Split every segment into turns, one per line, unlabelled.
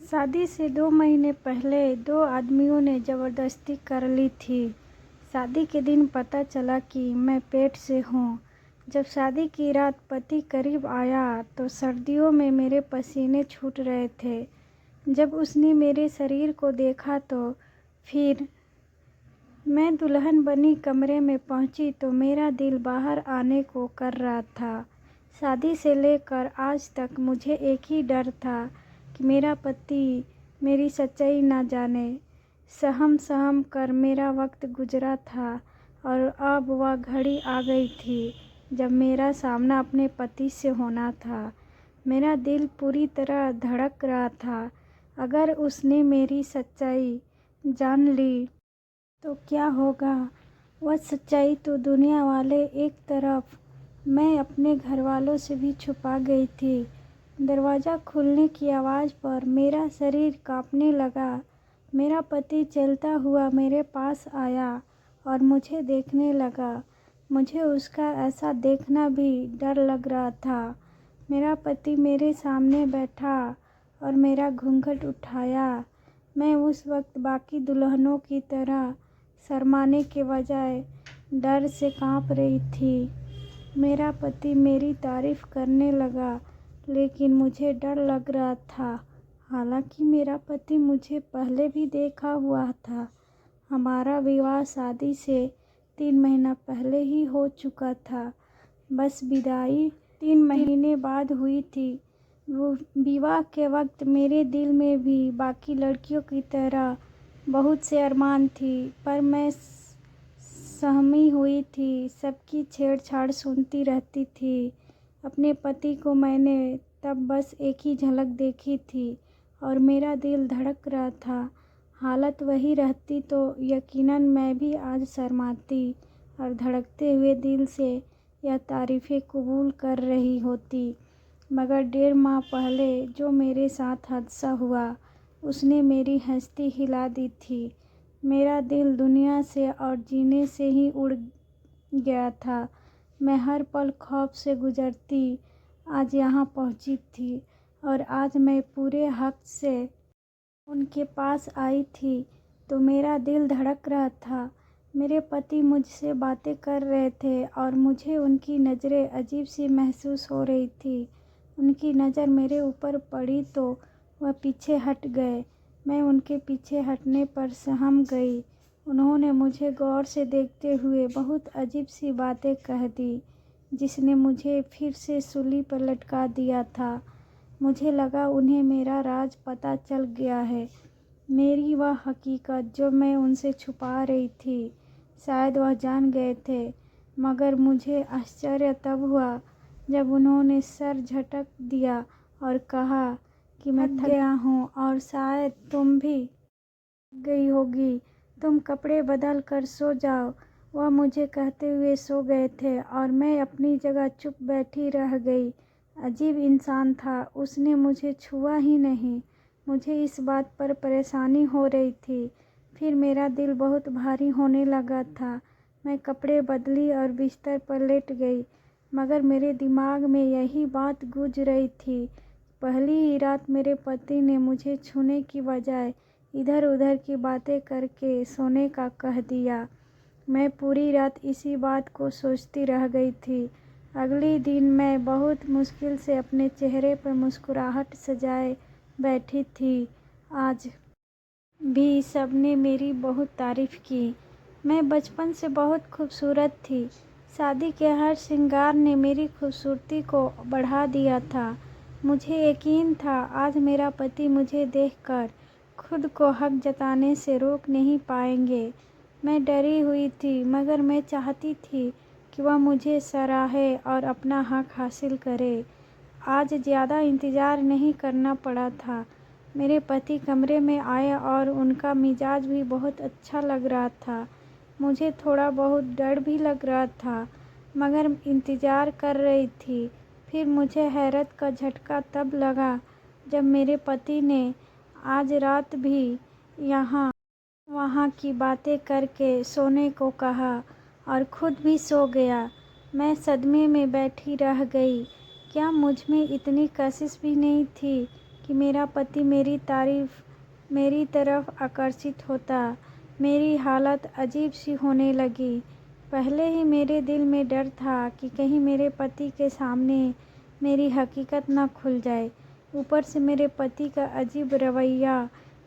शादी से 2 महीने पहले 2 आदमियों ने ज़बरदस्ती कर ली थी। शादी के दिन पता चला कि मैं पेट से हूँ। जब शादी की रात पति करीब आया तो सर्दियों में मेरे पसीने छूट रहे थे। जब उसने मेरे शरीर को देखा तो फिर मैं दुल्हन बनी कमरे में पहुंची तो मेरा दिल बाहर आने को कर रहा था। शादी से लेकर आज तक मुझे एक ही डर था कि मेरा पति मेरी सच्चाई ना जाने। सहम सहम कर मेरा वक्त गुजरा था और अब वह घड़ी आ गई थी जब मेरा सामना अपने पति से होना था। मेरा दिल पूरी तरह धड़क रहा था। अगर उसने मेरी सच्चाई जान ली तो क्या होगा। वह सच्चाई तो दुनिया वाले एक तरफ, मैं अपने घर वालों से भी छुपा गई थी। दरवाज़ा खुलने की आवाज़ पर मेरा शरीर कांपने लगा। मेरा पति चलता हुआ मेरे पास आया और मुझे देखने लगा। मुझे उसका ऐसा देखना भी डर लग रहा था। मेरा पति मेरे सामने बैठा और मेरा घूंघट उठाया। मैं उस वक्त बाकी दुल्हनों की तरह शर्माने के बजाय डर से कांप रही थी। मेरा पति मेरी तारीफ करने लगा लेकिन मुझे डर लग रहा था। हालांकि मेरा पति मुझे पहले भी देखा हुआ था। हमारा विवाह शादी से 3 महीना पहले ही हो चुका था। बस विदाई 3 महीने बाद हुई थी। वो विवाह के वक्त मेरे दिल में भी बाकी लड़कियों की तरह बहुत से अरमान थी, पर मैं सहमी हुई थी। सबकी छेड़छाड़ सुनती रहती थी। अपने पति को मैंने तब बस एक ही झलक देखी थी और मेरा दिल धड़क रहा था। हालत वही रहती तो यकीनन मैं भी आज शर्माती और धड़कते हुए दिल से यह तारीफ़ें कबूल कर रही होती। मगर 1.5 माह पहले जो मेरे साथ हादसा हुआ उसने मेरी हस्ती हिला दी थी। मेरा दिल दुनिया से और जीने से ही उड़ गया था। मैं हर पल खौफ से गुजरती आज यहाँ पहुँची थी और आज मैं पूरे हक से उनके पास आई थी तो मेरा दिल धड़क रहा था। मेरे पति मुझसे बातें कर रहे थे और मुझे उनकी नज़रें अजीब सी महसूस हो रही थी। उनकी नज़र मेरे ऊपर पड़ी तो वह पीछे हट गए। मैं उनके पीछे हटने पर सहम गई। उन्होंने मुझे गौर से देखते हुए बहुत अजीब सी बातें कह दी जिसने मुझे फिर से सूली पर लटका दिया था। मुझे लगा उन्हें मेरा राज पता चल गया है, मेरी वह हकीकत जो मैं उनसे छुपा रही थी। शायद वह जान गए थे। मगर मुझे आश्चर्य तब हुआ जब उन्होंने सर झटक दिया और कहा कि मैं थक गया हूँ और शायद तुम भी गई होगी। तुम कपड़े बदल कर सो जाओ। वह मुझे कहते हुए सो गए थे और मैं अपनी जगह चुप बैठी रह गई। अजीब इंसान था, उसने मुझे छुआ ही नहीं। मुझे इस बात पर परेशानी हो रही थी। फिर मेरा दिल बहुत भारी होने लगा था। मैं कपड़े बदली और बिस्तर पर लेट गई, मगर मेरे दिमाग में यही बात गूंज रही थी। पहली ही रात मेरे पति ने मुझे छूने की बजाय इधर उधर की बातें करके सोने का कह दिया। मैं पूरी रात इसी बात को सोचती रह गई थी। अगले दिन मैं बहुत मुश्किल से अपने चेहरे पर मुस्कुराहट सजाए बैठी थी। आज भी सबने मेरी बहुत तारीफ़ की। मैं बचपन से बहुत खूबसूरत थी। शादी के हर श्रृंगार ने मेरी खूबसूरती को बढ़ा दिया था। मुझे यकीन था आज मेरा पति मुझे देखकर खुद को हक जताने से रोक नहीं पाएंगे। मैं डरी हुई थी, मगर मैं चाहती थी कि वह मुझे सराहे और अपना हक हासिल करे। आज ज़्यादा इंतज़ार नहीं करना पड़ा था। मेरे पति कमरे में आए और उनका मिजाज भी बहुत अच्छा लग रहा था। मुझे थोड़ा बहुत डर भी लग रहा था, मगर इंतज़ार कर रही थी। फिर मुझे हैरत का झटका तब लगा जब मेरे पति ने आज रात भी यहाँ वहाँ की बातें करके सोने को कहा और खुद भी सो गया। मैं सदमे में बैठी रह गई। क्या मुझ में इतनी कशिश भी नहीं थी कि मेरा पति मेरी तरफ आकर्षित होता। मेरी हालत अजीब सी होने लगी। पहले ही मेरे दिल में डर था कि कहीं मेरे पति के सामने मेरी हकीकत न खुल जाए। ऊपर से मेरे पति का अजीब रवैया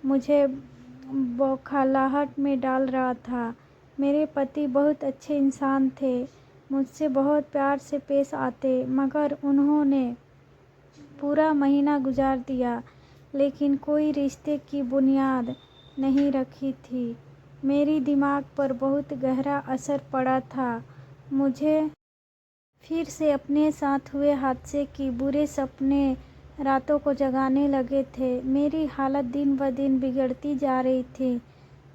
मुझे बौखलाहट में डाल रहा था। मेरे पति बहुत अच्छे इंसान थे, मुझसे बहुत प्यार से पेश आते, मगर उन्होंने पूरा महीना गुजार दिया लेकिन कोई रिश्ते की बुनियाद नहीं रखी थी। मेरी दिमाग पर बहुत गहरा असर पड़ा था। मुझे फिर से अपने साथ हुए हादसे की बुरे सपने रातों को जगाने लगे थे। मेरी हालत दिन ब दिन बिगड़ती जा रही थी।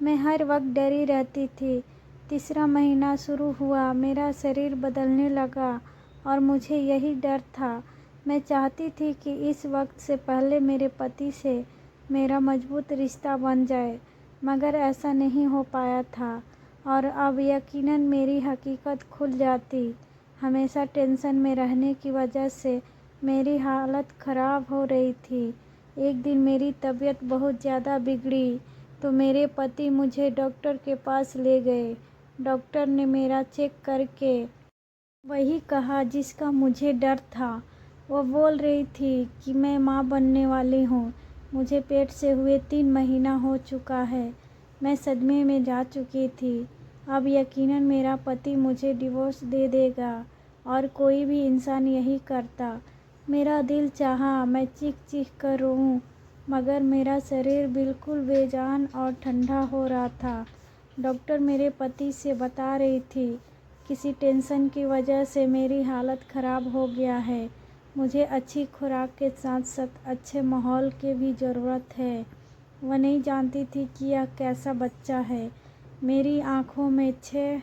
मैं हर वक्त डरी रहती थी। तीसरा महीना शुरू हुआ, मेरा शरीर बदलने लगा और मुझे यही डर था। मैं चाहती थी कि इस वक्त से पहले मेरे पति से मेरा मजबूत रिश्ता बन जाए, मगर ऐसा नहीं हो पाया था और अब यकीनन मेरी हकीकत खुल जाती। हमेशा टेंशन में रहने की वजह से मेरी हालत ख़राब हो रही थी। एक दिन मेरी तबीयत बहुत ज़्यादा बिगड़ी तो मेरे पति मुझे डॉक्टर के पास ले गए। डॉक्टर ने मेरा चेक करके वही कहा जिसका मुझे डर था। वो बोल रही थी कि मैं माँ बनने वाली हूँ। मुझे पेट से हुए 3 महीना हो चुका है। मैं सदमे में जा चुकी थी। अब यकीनन मेरा पति मुझे डिवोर्स दे देगा और कोई भी इंसान यही करता। मेरा दिल चाहा मैं चीख चीख कर रोऊं, मगर मेरा शरीर बिल्कुल बेजान और ठंडा हो रहा था। डॉक्टर मेरे पति से बता रही थी, किसी टेंशन की वजह से मेरी हालत ख़राब हो गया है। मुझे अच्छी खुराक के साथ साथ अच्छे माहौल की भी ज़रूरत है। वह नहीं जानती थी कि यह कैसा बच्चा है। मेरी आँखों में 6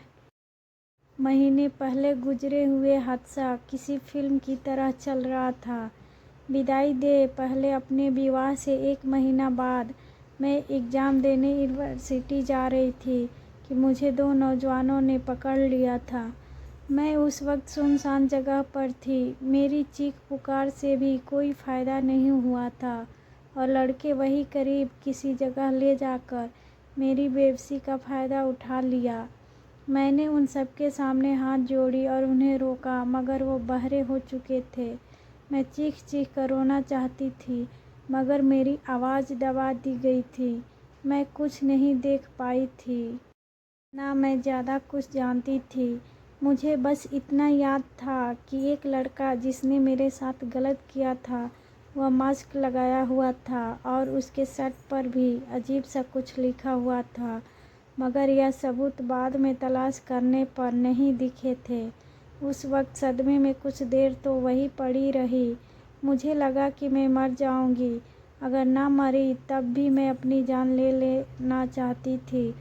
महीने पहले गुजरे हुए हादसा किसी फिल्म की तरह चल रहा था। विदाई दे पहले अपने विवाह से 1 महीना बाद मैं एग्ज़ाम देने यूनिवर्सिटी जा रही थी कि मुझे 2 नौजवानों ने पकड़ लिया था। मैं उस वक्त सुनसान जगह पर थी। मेरी चीख पुकार से भी कोई फ़ायदा नहीं हुआ था और लड़के वही करीब किसी जगह ले जाकर मेरी बेबसी का फ़ायदा उठा लिया। मैंने उन सबके सामने हाथ जोड़ी और उन्हें रोका, मगर वो बहरे हो चुके थे। मैं चीख चीख कर रोना चाहती थी, मगर मेरी आवाज़ दबा दी गई थी। मैं कुछ नहीं देख पाई थी, ना मैं ज़्यादा कुछ जानती थी। मुझे बस इतना याद था कि एक लड़का जिसने मेरे साथ गलत किया था, वह मास्क लगाया हुआ था और उसके शर्ट पर भी अजीब सा कुछ लिखा हुआ था, मगर यह सबूत बाद में तलाश करने पर नहीं दिखे थे। उस वक्त सदमे में कुछ देर तो वही पड़ी रही। मुझे लगा कि मैं मर जाऊंगी। अगर ना मरी तब भी मैं अपनी जान ले लेना चाहती थी।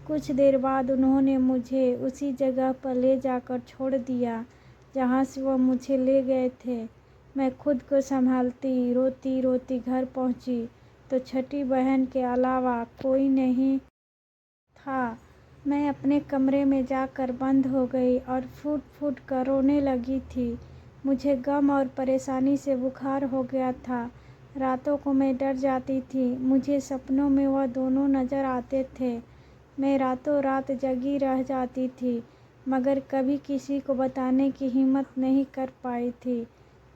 कुछ देर बाद उन्होंने मुझे उसी जगह पर ले जाकर छोड़ दिया जहाँ से वह मुझे ले गए थे। मैं खुद को संभालती रोती रोती घर पहुँची तो छठी बहन के अलावा कोई नहीं था। मैं अपने कमरे में जाकर बंद हो गई और फूट फूट कर रोने लगी थी। मुझे गम और परेशानी से बुखार हो गया था। रातों को मैं डर जाती थी। मुझे सपनों में वह दोनों नज़र आते थे। मैं रातों रात जगी रह जाती थी, मगर कभी किसी को बताने की हिम्मत नहीं कर पाई थी।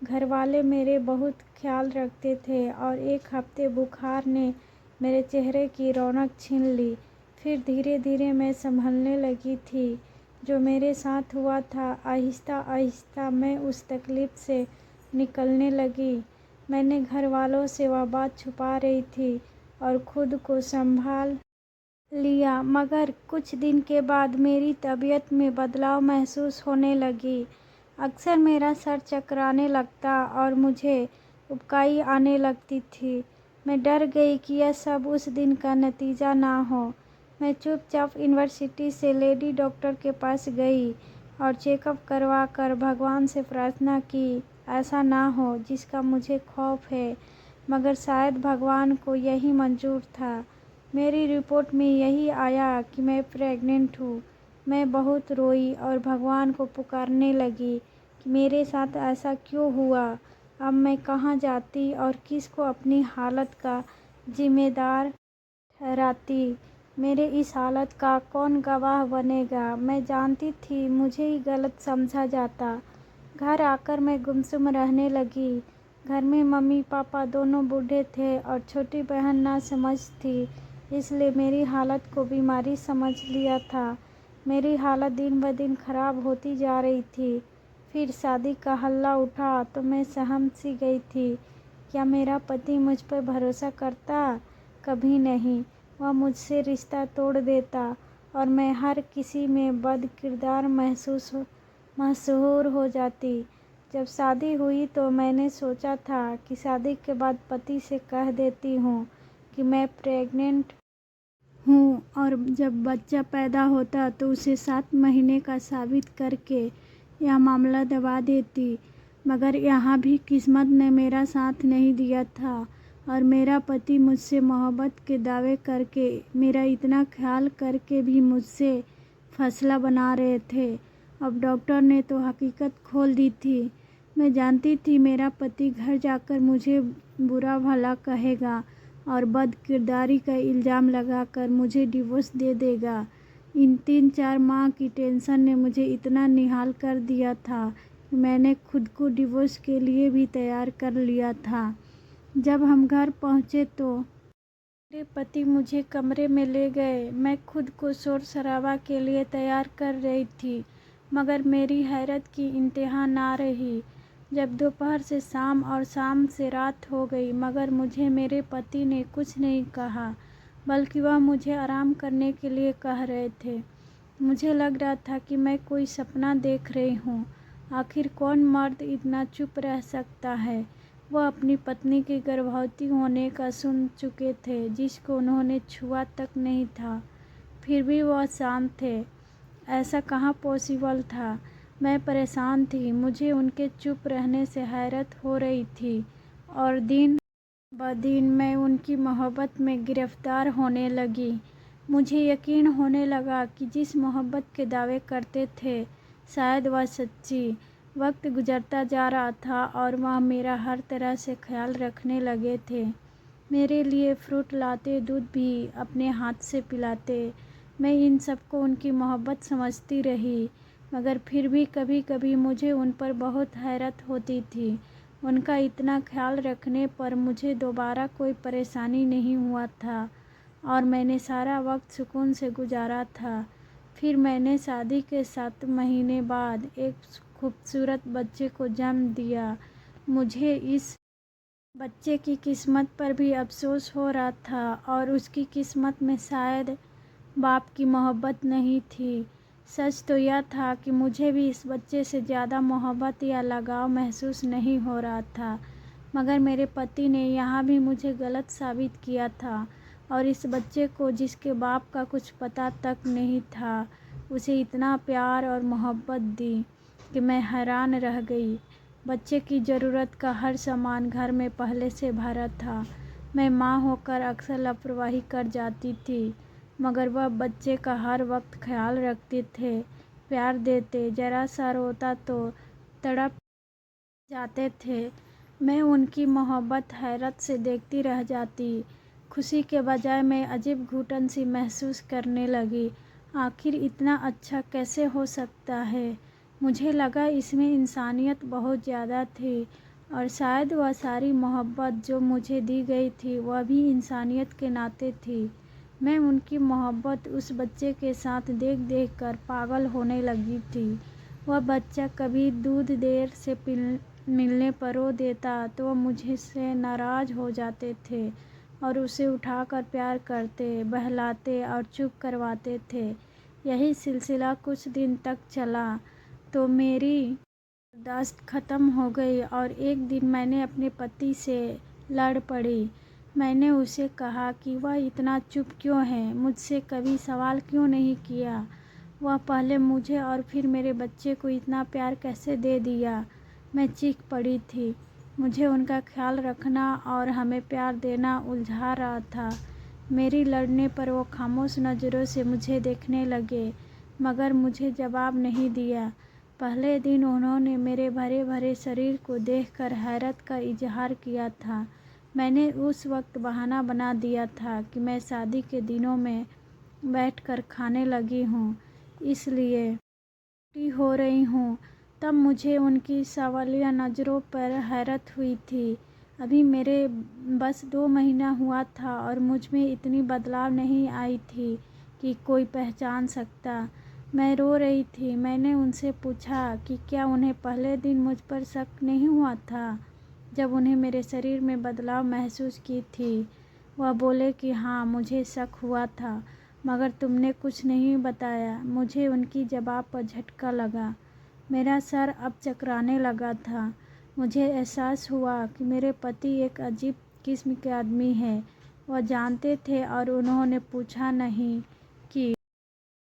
घर वाले मेरे बहुत ख्याल रखते थे और 1 हफ्ते बुखार ने मेरे चेहरे की रौनक छीन ली। फिर धीरे धीरे मैं संभलने लगी थी। जो मेरे साथ हुआ था, आहिस्ता आहिस्ता मैं उस तकलीफ़ से निकलने लगी। मैंने घर वालों से वह बात छुपा रही थी और खुद को संभाल लिया, मगर कुछ दिन के बाद मेरी तबीयत में बदलाव महसूस होने लगी। अक्सर मेरा सर चकराने लगता और मुझे उबकाई आने लगती थी। मैं डर गई कि यह सब उस दिन का नतीजा ना हो। मैं चुपचाप यूनिवर्सिटी से लेडी डॉक्टर के पास गई और चेकअप करवा कर भगवान से प्रार्थना की, ऐसा ना हो जिसका मुझे खौफ है, मगर शायद भगवान को यही मंजूर था। मेरी रिपोर्ट में यही आया कि मैं प्रेग्नेंट हूँ। मैं बहुत रोई और भगवान को पुकारने लगी कि मेरे साथ ऐसा क्यों हुआ। अब मैं कहाँ जाती और किसको अपनी हालत का जिम्मेदार ठहराती। मेरे इस हालत का कौन गवाह बनेगा। मैं जानती थी मुझे ही गलत समझा जाता। घर आकर मैं गुमसुम रहने लगी। घर में मम्मी पापा दोनों बूढ़े थे और छोटी बहन नासमझ थी, इसलिए मेरी हालत को बीमारी समझ लिया था। मेरी हालत दिन ब दिन खराब होती जा रही थी। फिर शादी का हल्ला उठा तो मैं सहम सी गई थी। क्या मेरा पति मुझ पर भरोसा करता? कभी नहीं। वह मुझसे रिश्ता तोड़ देता और मैं हर किसी में बद किरदार मशहूर हो जाती। जब शादी हुई तो मैंने सोचा था कि शादी के बाद पति से कह देती हूँ कि मैं प्रेग्नेंट हूँ और जब बच्चा पैदा होता तो उसे 7 महीने का साबित करके यह मामला दबा देती। मगर यहाँ भी किस्मत ने मेरा साथ नहीं दिया था और मेरा पति मुझसे मोहब्बत के दावे करके, मेरा इतना ख्याल करके भी मुझसे फैसला बना रहे थे। अब डॉक्टर ने तो हकीकत खोल दी थी। मैं जानती थी मेरा पति घर जाकर मुझे बुरा भला कहेगा और बद किरदारी का इल्ज़ाम लगाकर मुझे डिवोर्स दे देगा। इन 3-4 माह की टेंशन ने मुझे इतना निहाल कर दिया था कि मैंने खुद को डिवोर्स के लिए भी तैयार कर लिया था। जब हम घर पहुँचे तो मेरे पति मुझे कमरे में ले गए। मैं खुद को शोर शराबा के लिए तैयार कर रही थी, मगर मेरी हैरत की इंतहा ना रही जब दोपहर से शाम और शाम से रात हो गई, मगर मुझे मेरे पति ने कुछ नहीं कहा, बल्कि वह मुझे आराम करने के लिए कह रहे थे। मुझे लग रहा था कि मैं कोई सपना देख रही हूँ। आखिर कौन मर्द इतना चुप रह सकता है। वह अपनी पत्नी के गर्भवती होने का सुन चुके थे, जिसको उन्होंने छुआ तक नहीं था, फिर भी वह शांत थे। ऐसा कहाँ पॉसिबल था। मैं परेशान थी। मुझे उनके चुप रहने से हैरत हो रही थी और दिन ब दिन मैं उनकी मोहब्बत में गिरफ्तार होने लगी। मुझे यकीन होने लगा कि जिस मोहब्बत के दावे करते थे शायद वह सच्ची। वक्त गुजरता जा रहा था और वह मेरा हर तरह से ख्याल रखने लगे थे। मेरे लिए फ्रूट लाते, दूध भी अपने हाथ से पिलाते। मैं इन सबको उनकी मोहब्बत समझती रही, मगर फिर भी कभी कभी मुझे उन पर बहुत हैरत होती थी। उनका इतना ख्याल रखने पर मुझे दोबारा कोई परेशानी नहीं हुआ था और मैंने सारा वक्त सुकून से गुजारा था। फिर मैंने शादी के 7 महीने बाद एक खूबसूरत बच्चे को जन्म दिया। मुझे इस बच्चे की किस्मत पर भी अफसोस हो रहा था और उसकी किस्मत में शायद बाप की मोहब्बत नहीं थी। सच तो यह था कि मुझे भी इस बच्चे से ज़्यादा मोहब्बत या लगाव महसूस नहीं हो रहा था, मगर मेरे पति ने यहाँ भी मुझे गलत साबित किया था और इस बच्चे को, जिसके बाप का कुछ पता तक नहीं था, उसे इतना प्यार और मोहब्बत दी कि मैं हैरान रह गई। बच्चे की ज़रूरत का हर सामान घर में पहले से भरा था। मैं माँ होकर अक्सर लापरवाही कर जाती थी, मगर वह बच्चे का हर वक्त ख्याल रखते थे, प्यार देते। ज़रा सा रोता तो तड़प जाते थे। मैं उनकी मोहब्बत हैरत से देखती रह जाती। खुशी के बजाय मैं अजीब घुटन सी महसूस करने लगी। आखिर इतना अच्छा कैसे हो सकता है। मुझे लगा इसमें इंसानियत बहुत ज़्यादा थी और शायद वह सारी मोहब्बत जो मुझे दी गई थी वह भी इंसानियत के नाते थी। मैं उनकी मोहब्बत उस बच्चे के साथ देख देख कर पागल होने लगी थी। वह बच्चा कभी दूध देर से मिलने पर रो देता तो वह मुझसे नाराज़ हो जाते थे और उसे उठाकर प्यार करते, बहलाते और चुप करवाते थे। यही सिलसिला कुछ दिन तक चला तो मेरी बर्दाश्त ख़त्म हो गई और एक दिन मैंने अपने पति से लड़ पड़ी। मैंने उसे कहा कि वह इतना चुप क्यों है, मुझसे कभी सवाल क्यों नहीं किया। वह पहले मुझे और फिर मेरे बच्चे को इतना प्यार कैसे दे दिया। मैं चीख पड़ी थी। मुझे उनका ख्याल रखना और हमें प्यार देना उलझा रहा था। मेरी लड़ने पर वो खामोश नज़रों से मुझे देखने लगे, मगर मुझे जवाब नहीं दिया। पहले दिन उन्होंने मेरे भरे भरे शरीर को देखकर हैरत का इजहार किया था। मैंने उस वक्त बहाना बना दिया था कि मैं शादी के दिनों में बैठकर खाने लगी हूँ, इसलिए उल्टी हो रही हूँ। तब मुझे उनकी सवालिया नज़रों पर हैरत हुई थी। अभी मेरे बस 2 महीना हुआ था और मुझ में इतनी बदलाव नहीं आई थी कि कोई पहचान सकता। मैं रो रही थी। मैंने उनसे पूछा कि क्या उन्हें पहले दिन मुझ पर शक नहीं हुआ था जब उन्हें मेरे शरीर में बदलाव महसूस की थी। वह बोले कि हाँ, मुझे शक हुआ था, मगर तुमने कुछ नहीं बताया। मुझे उनकी जवाब पर झटका लगा। मेरा सर अब चकराने लगा था। मुझे एहसास हुआ कि मेरे पति एक अजीब किस्म के आदमी हैं। वह जानते थे और उन्होंने पूछा नहीं कि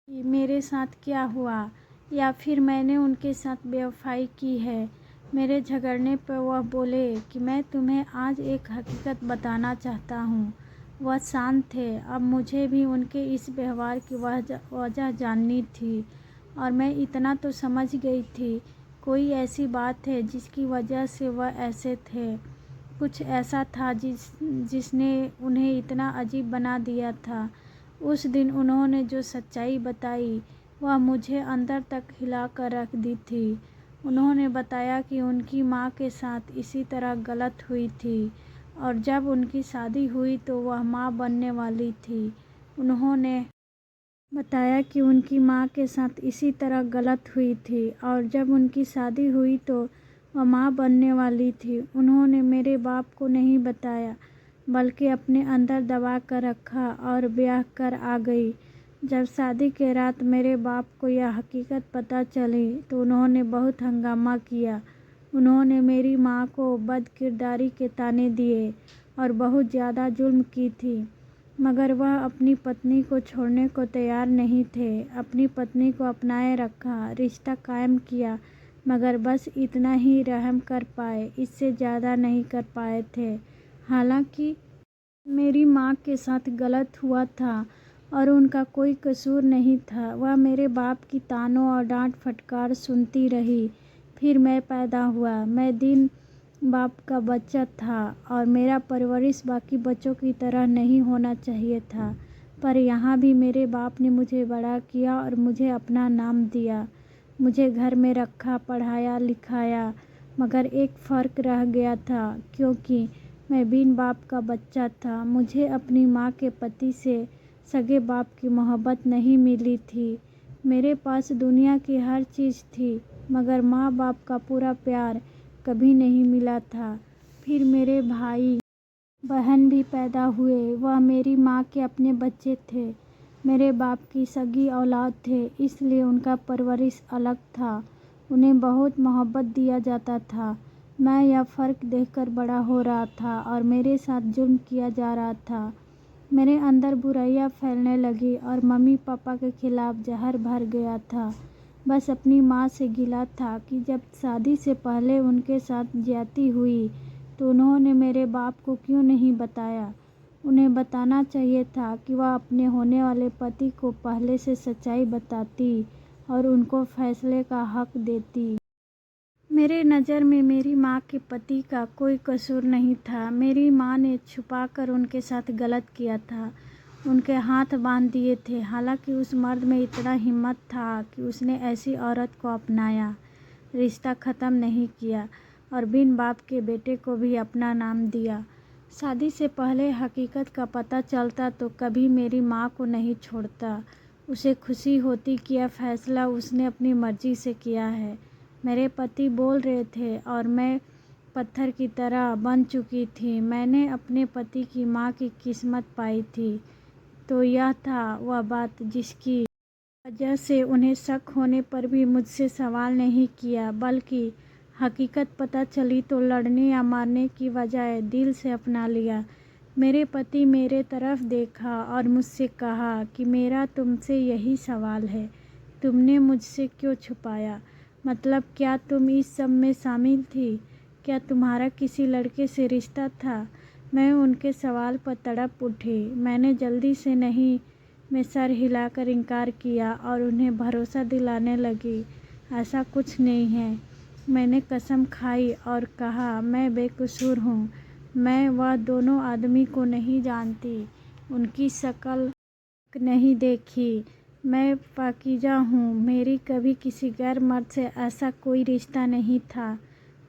मेरे साथ क्या हुआ या फिर मैंने उनके साथ बेवफाई की है। मेरे झगड़ने पर वह बोले कि मैं तुम्हें आज एक हकीकत बताना चाहता हूँ। वह शांत थे। अब मुझे भी उनके इस व्यवहार की वजह जाननी थी और मैं इतना तो समझ गई थी, कोई ऐसी बात है जिसकी वजह से वह ऐसे थे। कुछ ऐसा था जिसने उन्हें इतना अजीब बना दिया था। उस दिन उन्होंने जो सच्चाई बताई वह मुझे अंदर तक हिला कर रख दी थी। उन्होंने बताया कि उनकी माँ के साथ इसी तरह गलत हुई थी और जब उनकी शादी हुई तो वह माँ बनने वाली थी। उन्होंने बताया कि उनकी माँ के साथ इसी तरह गलत हुई थी और जब उनकी शादी हुई तो वह माँ बनने वाली थी। उन्होंने मेरे बाप को नहीं बताया, बल्कि अपने अंदर दबा कर रखा और ब्याह कर आ गई। जब शादी के रात मेरे बाप को यह हकीकत पता चली तो उन्होंने बहुत हंगामा किया। उन्होंने मेरी माँ को बदकिरदारी के ताने दिए और बहुत ज़्यादा जुल्म की थी, मगर वह अपनी पत्नी को छोड़ने को तैयार नहीं थे। अपनी पत्नी को अपनाए रखा, रिश्ता कायम किया, मगर बस इतना ही रहम कर पाए, इससे ज़्यादा नहीं कर पाए थे। हालांकि मेरी माँ के साथ गलत हुआ था और उनका कोई कसूर नहीं था। वह मेरे बाप की तानों और डांट फटकार सुनती रही। फिर मैं पैदा हुआ। मैं दिन बाप का बच्चा था और मेरा परवरिश बाकी बच्चों की तरह नहीं होना चाहिए था, पर यहाँ भी मेरे बाप ने मुझे बड़ा किया और मुझे अपना नाम दिया। मुझे घर में रखा, पढ़ाया लिखाया, मगर एक फ़र्क रह गया था, क्योंकि मैं बिन बाप का बच्चा था। मुझे अपनी माँ के पति से सगे बाप की मोहब्बत नहीं मिली थी। मेरे पास दुनिया की हर चीज़ थी, मगर माँ बाप का पूरा प्यार कभी नहीं मिला था। फिर मेरे भाई बहन भी पैदा हुए। वह मेरी माँ के अपने बच्चे थे, मेरे बाप की सगी औलाद थे, इसलिए उनका परवरिश अलग था। उन्हें बहुत मोहब्बत दिया जाता था। मैं यह फ़र्क देखकर बड़ा हो रहा था और मेरे साथ जुल्म किया जा रहा था। मेरे अंदर बुराइयां फैलने लगी और मम्मी पापा के खिलाफ जहर भर गया था। बस अपनी माँ से गिला था कि जब शादी से पहले उनके साथ ज्यादती हुई तो उन्होंने मेरे बाप को क्यों नहीं बताया। उन्हें बताना चाहिए था कि वह अपने होने वाले पति को पहले से सच्चाई बताती और उनको फैसले का हक देती। मेरे नज़र में मेरी माँ के पति का कोई कसूर नहीं था। मेरी माँ ने छुपाकर उनके साथ गलत किया था, उनके हाथ बांध दिए थे। हालांकि उस मर्द में इतना हिम्मत था कि उसने ऐसी औरत को अपनाया, रिश्ता ख़त्म नहीं किया और बिन बाप के बेटे को भी अपना नाम दिया। शादी से पहले हकीकत का पता चलता तो कभी मेरी माँ को नहीं छोड़ता। उसे खुशी होती कि यह फैसला उसने अपनी मर्जी से किया है। मेरे पति बोल रहे थे और मैं पत्थर की तरह बन चुकी थी। मैंने अपने पति की माँ की किस्मत पाई थी, तो यह था वह बात जिसकी वजह से उन्हें शक होने पर भी मुझसे सवाल नहीं किया, बल्कि हकीकत पता चली तो लड़ने या मारने की बजाय दिल से अपना लिया। मेरे पति मेरे तरफ देखा और मुझसे कहा कि मेरा तुमसे यही सवाल है, तुमने मुझसे क्यों छुपाया? मतलब क्या तुम इस सब में शामिल थी? क्या तुम्हारा किसी लड़के से रिश्ता था? मैं उनके सवाल पर तड़प उठी। मैंने जल्दी से नहीं में सर हिलाकर इनकार किया और उन्हें भरोसा दिलाने लगी, ऐसा कुछ नहीं है। मैंने कसम खाई और कहा मैं बेकसूर हूँ। मैं वह दोनों आदमी को नहीं जानती, उनकी शक्ल नहीं देखी। मैं पाकीज़ा हूँ, मेरी कभी किसी गैर मर्द से ऐसा कोई रिश्ता नहीं था।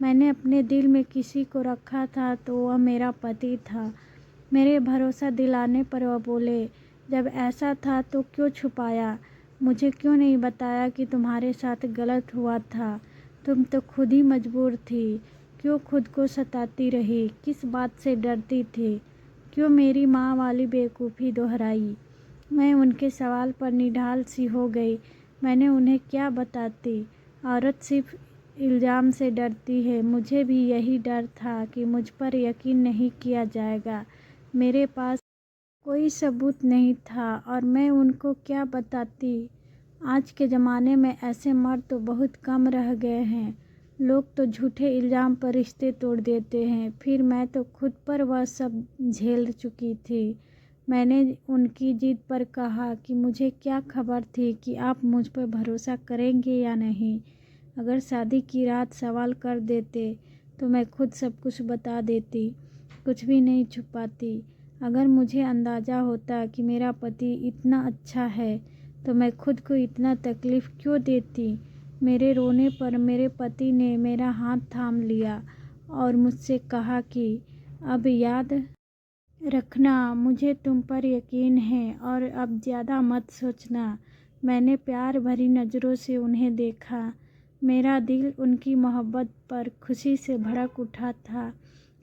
मैंने अपने दिल में किसी को रखा था तो वह मेरा पति था। मेरे भरोसा दिलाने पर वह बोले, जब ऐसा था तो क्यों छुपाया? मुझे क्यों नहीं बताया कि तुम्हारे साथ गलत हुआ था? तुम तो खुद ही मजबूर थी। क्यों खुद को सताती रही? किस बात से डरती थी? क्यों मेरी माँ वाली बेवकूफ़ी दोहराई? मैं उनके सवाल पर निढाल सी हो गई। मैंने उन्हें क्या बताती? औरत सिर्फ इल्ज़ाम से डरती है। मुझे भी यही डर था कि मुझ पर यकीन नहीं किया जाएगा। मेरे पास कोई सबूत नहीं था और मैं उनको क्या बताती? आज के ज़माने में ऐसे मर्द तो बहुत कम रह गए हैं। लोग तो झूठे इल्ज़ाम पर रिश्ते तोड़ देते हैं। फिर मैं तो खुद पर वह सब झेल चुकी थी। मैंने उनकी जिद पर कहा कि मुझे क्या खबर थी कि आप मुझ पर भरोसा करेंगे या नहीं। अगर शादी की रात सवाल कर देते तो मैं खुद सब कुछ बता देती, कुछ भी नहीं छुपाती। अगर मुझे अंदाज़ा होता कि मेरा पति इतना अच्छा है तो मैं खुद को इतना तकलीफ़ क्यों देती। मेरे रोने पर मेरे पति ने मेरा हाथ थाम लिया और मुझसे कहा कि अब याद रखना, मुझे तुम पर यकीन है और अब ज़्यादा मत सोचना। मैंने प्यार भरी नज़रों से उन्हें देखा। मेरा दिल उनकी मोहब्बत पर खुशी से भड़क उठा था।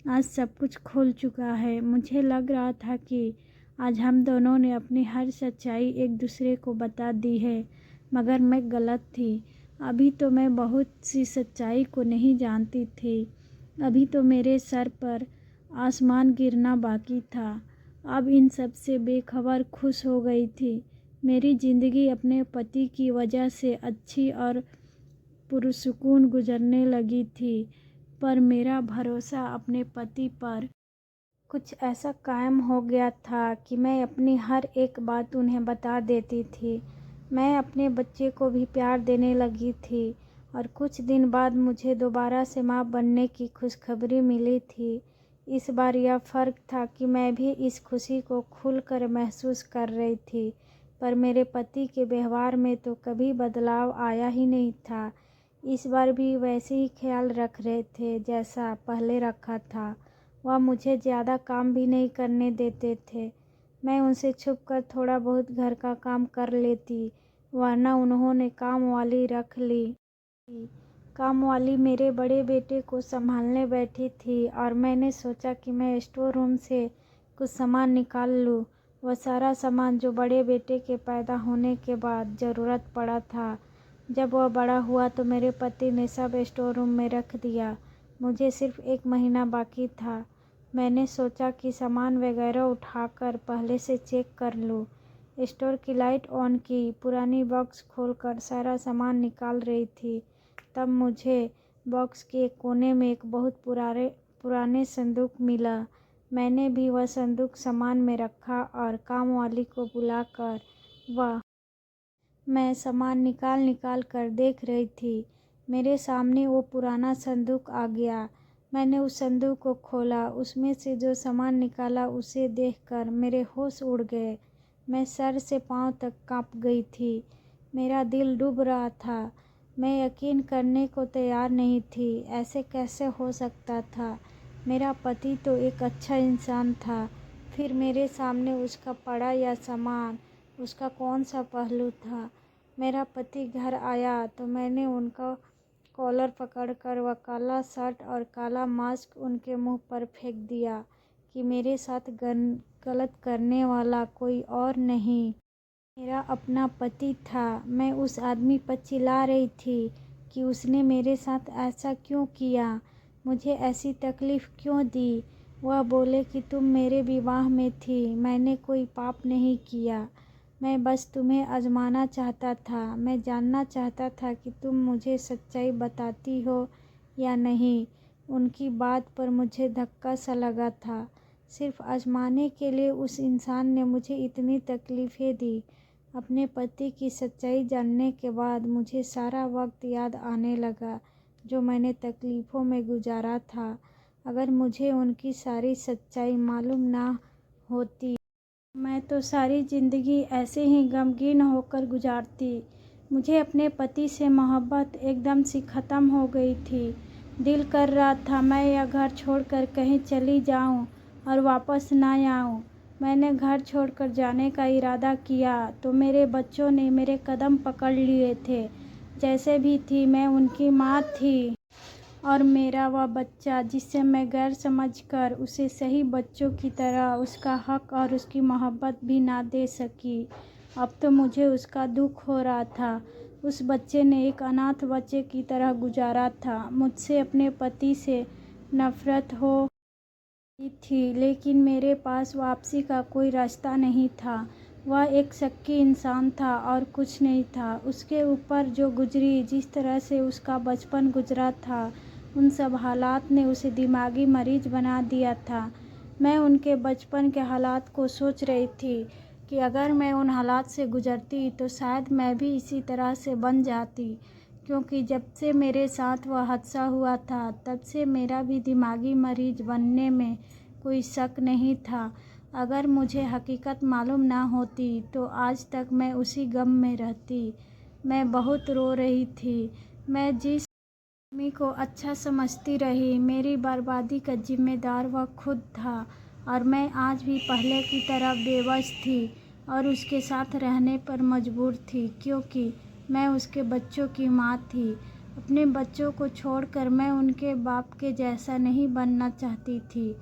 आज सब कुछ खुल चुका है। मुझे लग रहा था कि आज हम दोनों ने अपनी हर सच्चाई एक दूसरे को बता दी है, मगर मैं गलत थी। अभी तो मैं बहुत सी सच्चाई को नहीं जानती थी। अभी तो मेरे सर पर आसमान गिरना बाकी था। अब इन सब से बेखबर खुश हो गई थी। मेरी ज़िंदगी अपने पति की वजह से अच्छी और पुरसुकून गुजरने लगी थी, पर मेरा भरोसा अपने पति पर कुछ ऐसा कायम हो गया था कि मैं अपनी हर एक बात उन्हें बता देती थी। मैं अपने बच्चे को भी प्यार देने लगी थी और कुछ दिन बाद मुझे दोबारा से माँ बनने की खुशखबरी मिली थी। इस बार यह फ़र्क था कि मैं भी इस खुशी को खुलकर महसूस कर रही थी, पर मेरे पति के व्यवहार में तो कभी बदलाव आया ही नहीं था। इस बार भी वैसे ही ख्याल रख रहे थे जैसा पहले रखा था। वह मुझे ज़्यादा काम भी नहीं करने देते थे। मैं उनसे छुपकर थोड़ा बहुत घर का काम कर लेती, वरना उन्होंने काम वाली रख ली। काम वाली मेरे बड़े बेटे को संभालने बैठी थी और मैंने सोचा कि मैं स्टोर रूम से कुछ सामान निकाल लूँ। वह सारा सामान जो बड़े बेटे के पैदा होने के बाद ज़रूरत पड़ा था। जब वह बड़ा हुआ तो मेरे पति ने सब स्टोर रूम में रख दिया। मुझे सिर्फ 1 महीना बाकी था। मैंने सोचा कि सामान वगैरह उठाकर पहले से चेक कर लूँ। स्टोर की लाइट ऑन की, पुरानी बॉक्स खोलकर सारा सामान निकाल रही थी। तब मुझे बॉक्स के एक कोने में एक बहुत पुराने संदूक मिला। मैंने भी वह संदूक सामान में रखा और काम वाली को बुलाकर मैं सामान निकाल कर देख रही थी। मेरे सामने वो पुराना संदूक आ गया। मैंने उस संदूक को खोला। उसमें से जो सामान निकाला उसे देखकर मेरे होश उड़ गए। मैं सर से पाँव तक कांप गई थी। मेरा दिल डूब रहा था। मैं यकीन करने को तैयार नहीं थी। ऐसे कैसे हो सकता था? मेरा पति तो एक अच्छा इंसान था, फिर मेरे सामने उसका पड़ा यह सामान, उसका कौन सा पहलू था? मेरा पति घर आया तो मैंने उनका कॉलर पकड़कर वह काला शर्ट और काला मास्क उनके मुंह पर फेंक दिया कि मेरे साथ गलत करने वाला कोई और नहीं, मेरा अपना पति था। मैं उस आदमी पर चिल्ला रही थी कि उसने मेरे साथ ऐसा क्यों किया, मुझे ऐसी तकलीफ़ क्यों दी। वह बोले कि तुम मेरे विवाह में थी, मैंने कोई पाप नहीं किया, मैं बस तुम्हें आजमाना चाहता था। मैं जानना चाहता था कि तुम मुझे सच्चाई बताती हो या नहीं। उनकी बात पर मुझे धक्का सा लगा था। सिर्फ आजमाने के लिए उस इंसान ने मुझे इतनी तकलीफ़ें दी। अपने पति की सच्चाई जानने के बाद मुझे सारा वक्त याद आने लगा जो मैंने तकलीफ़ों में गुजारा था। अगर मुझे उनकी सारी सच्चाई मालूम ना होती, मैं तो सारी ज़िंदगी ऐसे ही गमगीन होकर गुजारती। मुझे अपने पति से मोहब्बत एकदम से ख़त्म हो गई थी। दिल कर रहा था मैं यह घर छोड़कर कहीं चली जाऊं और वापस ना आऊं। मैंने घर छोड़कर जाने का इरादा किया तो मेरे बच्चों ने मेरे कदम पकड़ लिए थे। जैसे भी थी मैं उनकी माँ थी और मेरा वह बच्चा जिसे मैं गैर समझकर उसे सही बच्चों की तरह उसका हक और उसकी मोहब्बत भी ना दे सकी। अब तो मुझे उसका दुख हो रहा था। उस बच्चे ने एक अनाथ बच्चे की तरह गुजारा था। मुझसे अपने पति से नफरत हो रही थी, लेकिन मेरे पास वापसी का कोई रास्ता नहीं था। वह एक शक्की इंसान था और कुछ नहीं था। उसके ऊपर जो गुजरी, जिस तरह से उसका बचपन गुजरा था, उन सब हालात ने उसे दिमागी मरीज बना दिया था। मैं उनके बचपन के हालात को सोच रही थी कि अगर मैं उन हालात से गुजरती तो शायद मैं भी इसी तरह से बन जाती, क्योंकि जब से मेरे साथ वह हादसा हुआ था तब से मेरा भी दिमागी मरीज बनने में कोई शक नहीं था। अगर मुझे हकीकत मालूम ना होती तो आज तक मैं उसी गम में रहती। मैं बहुत रो रही थी। मैं जिस आदमी को अच्छा समझती रही, मेरी बर्बादी का जिम्मेदार वह खुद था और मैं आज भी पहले की तरह बेबस थी और उसके साथ रहने पर मजबूर थी, क्योंकि मैं उसके बच्चों की माँ थी। अपने बच्चों को छोड़कर मैं उनके बाप के जैसा नहीं बनना चाहती थी।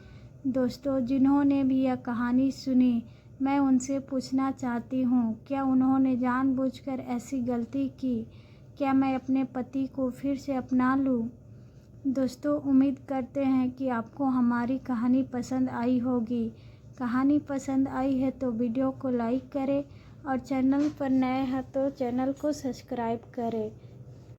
दोस्तों, जिन्होंने भी यह कहानी सुनी, मैं उनसे पूछना चाहती हूँ, क्या उन्होंने जानबूझकर ऐसी गलती की? क्या मैं अपने पति को फिर से अपना लूँ? दोस्तों, उम्मीद करते हैं कि आपको हमारी कहानी पसंद आई होगी। कहानी पसंद आई है तो वीडियो को लाइक करें और चैनल पर नए हैं तो चैनल को सब्सक्राइब करें।